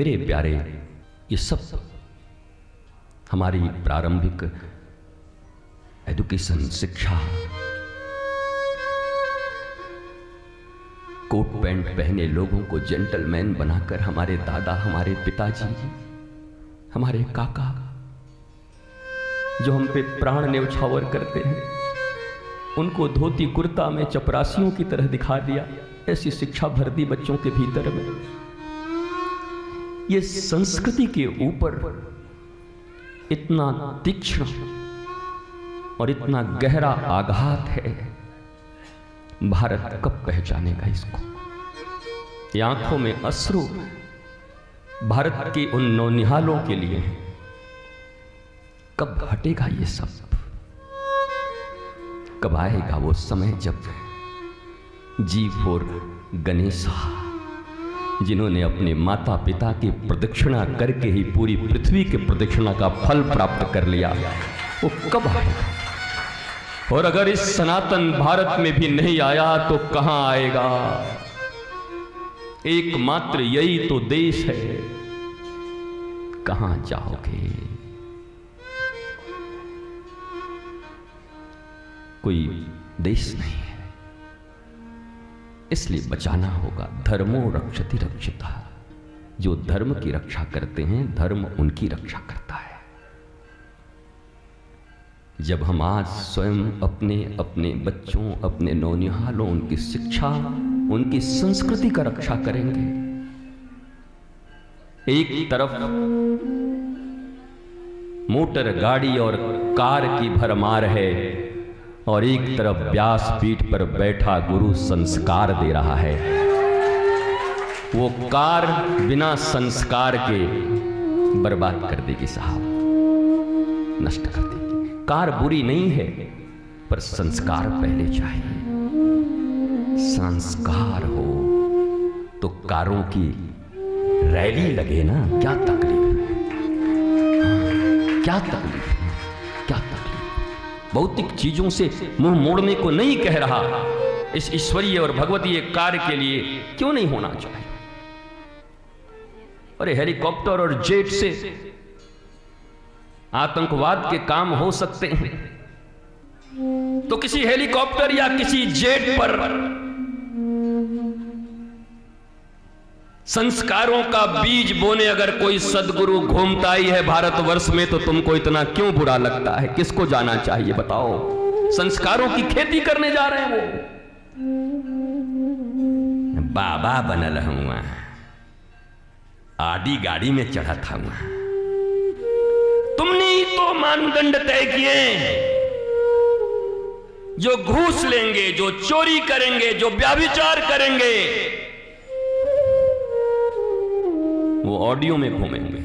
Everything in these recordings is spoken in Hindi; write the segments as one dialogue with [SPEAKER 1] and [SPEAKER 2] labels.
[SPEAKER 1] मेरे प्यारे, ये सब हमारी प्रारंभिक एजुकेशन, शिक्षा, कोट पैंट पहने लोगों को जेंटलमैन बनाकर हमारे दादा, हमारे पिताजी, हमारे काका जो हम पे प्राण न्यौछावर करते हैं, उनको धोती कुर्ता में चपरासियों की तरह दिखा दिया। ऐसी शिक्षा भर दी बच्चों के भीतर में। ये संस्कृति के ऊपर इतना तीक्ष्ण और इतना गहरा आघात है, भारत कब पहचानेगा इसको? ये आंखों में अश्रु भारत के उन नौनिहालों के लिए है। कब हटेगा ये सब? कब आएगा वो समय जब G4 गणेशा, जिन्होंने अपने माता पिता की प्रदक्षिणा करके ही पूरी पृथ्वी के प्रदक्षिणा का फल प्राप्त कर लिया, वो कब आएगा? और अगर इस सनातन भारत में भी नहीं आया तो कहां आएगा? एकमात्र यही तो देश है, कहां जाओगे? कोई देश नहीं है, इसलिए बचाना होगा। धर्मो रक्षति रक्षिता, जो धर्म की रक्षा करते हैं, धर्म उनकी रक्षा करता है। जब हम आज स्वयं अपने अपने बच्चों, अपने नौनिहालों, उनकी शिक्षा, उनकी संस्कृति का रक्षा करेंगे। एक तरफ मोटर गाड़ी और कार की भरमार है और एक तरफ व्यासपीठ पर बैठा गुरु संस्कार दे रहा है। वो कार बिना संस्कार के बर्बाद कर देगी साहब, नष्ट कर देगी। कार बुरी नहीं है, पर संस्कार पहले चाहिए। संस्कार हो तो कारों की रैली लगे ना, क्या तकलीफ है? क्या तकलीफ है? क्या तकलीफ? भौतिक चीजों से मुंह मोड़ने को नहीं कह रहा, इस ईश्वरीय और भगवतीय कार्य के लिए क्यों नहीं होना चाहिए? अरे हेलीकॉप्टर और जेट से आतंकवाद के काम हो सकते हैं, तो किसी हेलीकॉप्टर या किसी जेट पर संस्कारों का बीज बोने अगर कोई सदगुरु घूमता ही है भारतवर्ष में, तो तुमको इतना क्यों बुरा लगता है? किसको जाना चाहिए बताओ? संस्कारों की खेती करने जा रहे हैं वो। बाबा बनल हुआ, आडी गाड़ी में चढ़ा था वहां। तुमने ही तो मानदंड तय किए, जो घूस लेंगे, जो चोरी करेंगे, जो व्यभिचार करेंगे, वो ऑडियो में घूमेंगे।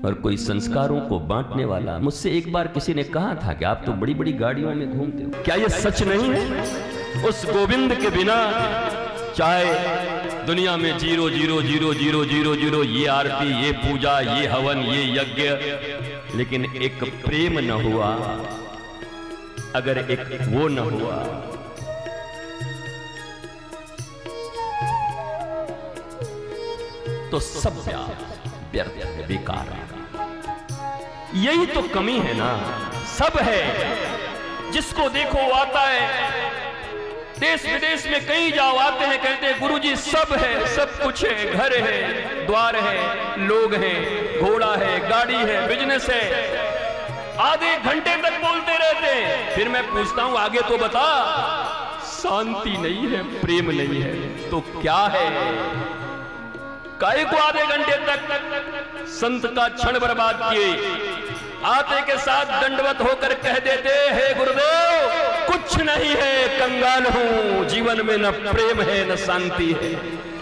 [SPEAKER 1] और कोई संस्कारों को बांटने वाला, मुझसे एक बार किसी ने कहा था कि आप तो बड़ी बड़ी गाड़ियों में घूमते हो, क्या ये सच नहीं है? उस गोविंद के बिना चाहे दुनिया में 0,0,0,0,0,0 ये आरती, ये पूजा, ये हवन, ये यज्ञ, लेकिन एक प्रेम न हुआ, अगर एक वो न हुआ, तो सब व्यर्थ है, बेकार है। यही तो कमी है ना। सब है, जिसको देखो आता है। देश विदेश में कहीं जाओ, आते हैं, कहते हैं गुरुजी सब है, सब कुछ है, घर है, द्वार है, लोग हैं, घोड़ा है, गाड़ी है, बिजनेस है। आधे घंटे तक बोलते रहते हैं, फिर मैं पूछता हूं आगे तो बता। शांति नहीं है, प्रेम नहीं है, तो क्या है? काहे को आधे घंटे तक संत का क्षण बर्बाद किए? आते के साथ दंडवत होकर कह देते, हे गुरुदेव कुछ नहीं है, कंगाल हूं, जीवन में न प्रेम है न शांति है।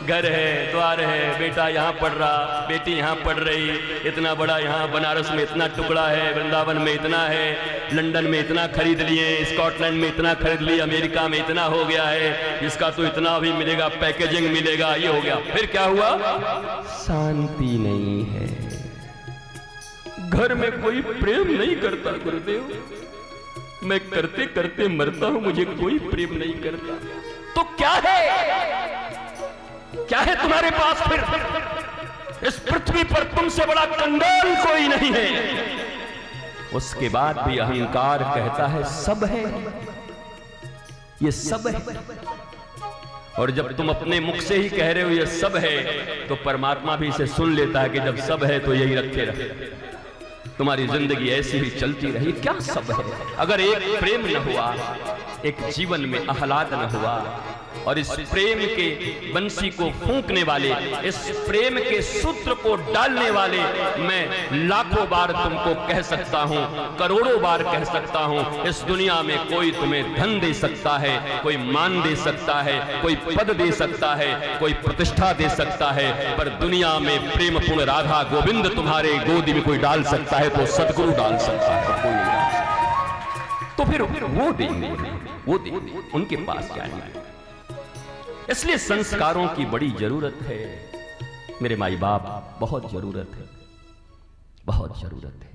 [SPEAKER 1] घर है, द्वार है, बेटा यहाँ पढ़ रहा, बेटी यहाँ पढ़ रही, इतना बड़ा यहाँ बनारस में इतना टुकड़ा है, वृंदावन में इतना है, लंदन में इतना खरीद लिए, स्कॉटलैंड में इतना खरीद लिए, अमेरिका में इतना हो गया है, इसका तो इतना भी मिलेगा, पैकेजिंग मिलेगा, ये हो गया। फिर क्या हुआ? शांति नहीं है, घर में कोई प्रेम नहीं करता। गुरुदेव मैं करते करते मरता हूं, मुझे कोई प्रेम नहीं करता। तो क्या है? क्या है तुम्हारे पास फिर? इस पृथ्वी पर तुमसे बड़ा कंगाल कोई नहीं है। उसके बाद भी अहंकार कहता है सब है, ये सब है। और जब तुम अपने मुख से ही कह रहे हो ये सब है, तो परमात्मा भी इसे सुन लेता है कि जब सब है तो यही रखे रहे। तुम्हारी जिंदगी ऐसी ही चलती रही। क्या सब है? अगर एक प्रेम न हुआ, एक जीवन में आह्लाद न हुआ, और इस प्रेम के बंसी को फूंकने वाले, इस प्रेम के सूत्र को डालने वाले, मैं लाखों बार तुमको कह सकता हूं, करोड़ों बार कह सकता हूं, इस दुनिया में कोई तुम्हें धन दे सकता है, कोई मान दे सकता है, कोई पद दे सकता है, कोई प्रतिष्ठा दे सकता है, पर दुनिया में प्रेम पूर्ण राधा गोविंद तुम्हारे गोदी में कोई डाल सकता है तो सदगुरु डाल सकता है, कोई नहीं डाल सकता। तो फिर वो देंगे, वो देंगे, उनके पास जाएंगे। इसलिए संस्कारों की बड़ी जरूरत है मेरे माई बाप, बहुत जरूरत है, बहुत जरूरत है।